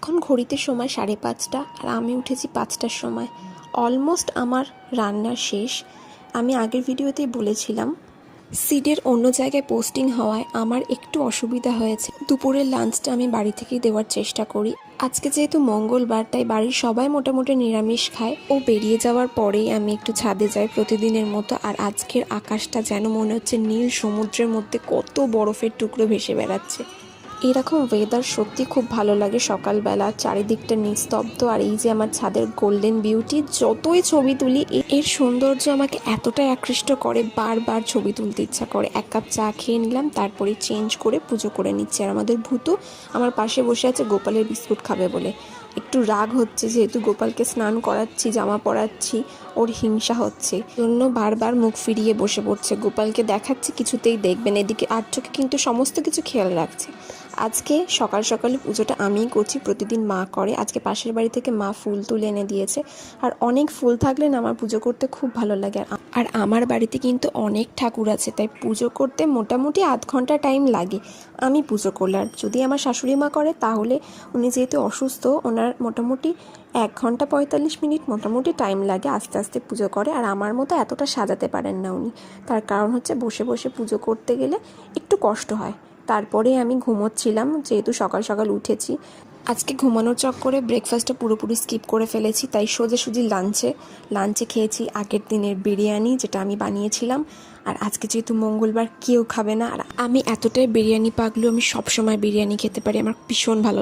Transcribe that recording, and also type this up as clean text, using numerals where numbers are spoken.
এখন ঘড়িতে সময় 5:30 আর আমি উঠেছি 5টার সময়। অলমোস্ট আমার রান্না শেষ। আমি আগের ভিডিওতেই বলেছিলাম সিডের অন্য জায়গায় পোস্টিং হওয়ায় আমার একটু অসুবিধা হয়েছে। দুপুরের লাঞ্চটা আমি বাড়ি থেকেই দেওয়ার চেষ্টা করি। আজকে যেহেতু মঙ্গলবার, তাই বাড়ির সবাই মোটামুটি নিরামিষ খায়। ও বেরিয়ে যাওয়ার পরেই আমি একটু ছাদে যাই প্রতিদিনের মতো। আর আজকের আকাশটা যেন মনে হচ্ছে নীল সমুদ্রের মধ্যে কত বরফের টুকরো ভেসে বেড়াচ্ছে। এরকম ওয়েদার সত্যি খুব ভালো লাগে। সকালবেলা চারিদিকটা নিস্তব্ধ, আর এই যে আমার ছাদের গোল্ডেন বিউটি, যতই ছবি তুলি এর সৌন্দর্য আমাকে এতটাই আকৃষ্ট করে, বারবার ছবি তুলতে ইচ্ছা করে। 1 কাপ চা খেয়ে নিলাম, তারপরে চেঞ্জ করে পুজো করে নিচ্ছি। আর আমাদের ভূতু আমার পাশে বসে আছে গোপালের বিস্কুট খাবে বলে। একটু রাগ হচ্ছে, যেহেতু গোপালকে স্নান করাচ্ছি, জামা পরাচ্ছি, ওর হিংসা হচ্ছে, জন্য বারবার মুখ ফিরিয়ে বসে পড়ছে। গোপালকে দেখাচ্ছে, কিছুতেই দেখবেন, এদিকে আর চোখে কিন্তু সমস্ত কিছু খেয়াল রাখছে। আজকে সকাল সকালে পুজোটা আমিই করছি, প্রতিদিন মা করে। আজকে পাশের বাড়ি থেকে মা ফুল তুলে এনে দিয়েছে। আর অনেক ফুল থাকলে না আমার পুজো করতে খুব ভালো লাগে। আর আমার বাড়িতে কিন্তু অনেক ঠাকুর আছে, তাই পুজো করতে মোটামুটি আধ ঘন্টা টাইম লাগে আমি পুজো করলে। আর যদি আমার শাশুড়ি মা করে, তাহলে উনি যেহেতু অসুস্থ, ওনার মোটামুটি 1 ঘন্টা 45 মিনিট মোটামুটি টাইম লাগে, আস্তে আস্তে পুজো করে। আর আমার মতো এতটা সাজাতে পারেন না উনি। তার কারণ হচ্ছে বসে বসে পুজো করতে গেলে একটু কষ্ট হয়। তারপরে আমি ঘুমোচ্ছিলাম, যেহেতু সকাল সকাল উঠেছি। আজকে ঘুমানোর চক্করে ব্রেকফাস্টটা পুরোপুরি স্কিপ করে ফেলেছি, তাই সোজাসুজি লাঞ্চে খেয়েছি আগের দিনের বিরিয়ানি, যেটা আমি বানিয়েছিলাম। আর আজকে যেহেতু মঙ্গলবার, কেউ খাবে না। আর আমি এতটাই বিরিয়ানি পাগলু, আমি সবসময় বিরিয়ানি খেতে পারি, আমার ভীষণ ভালো লাগে।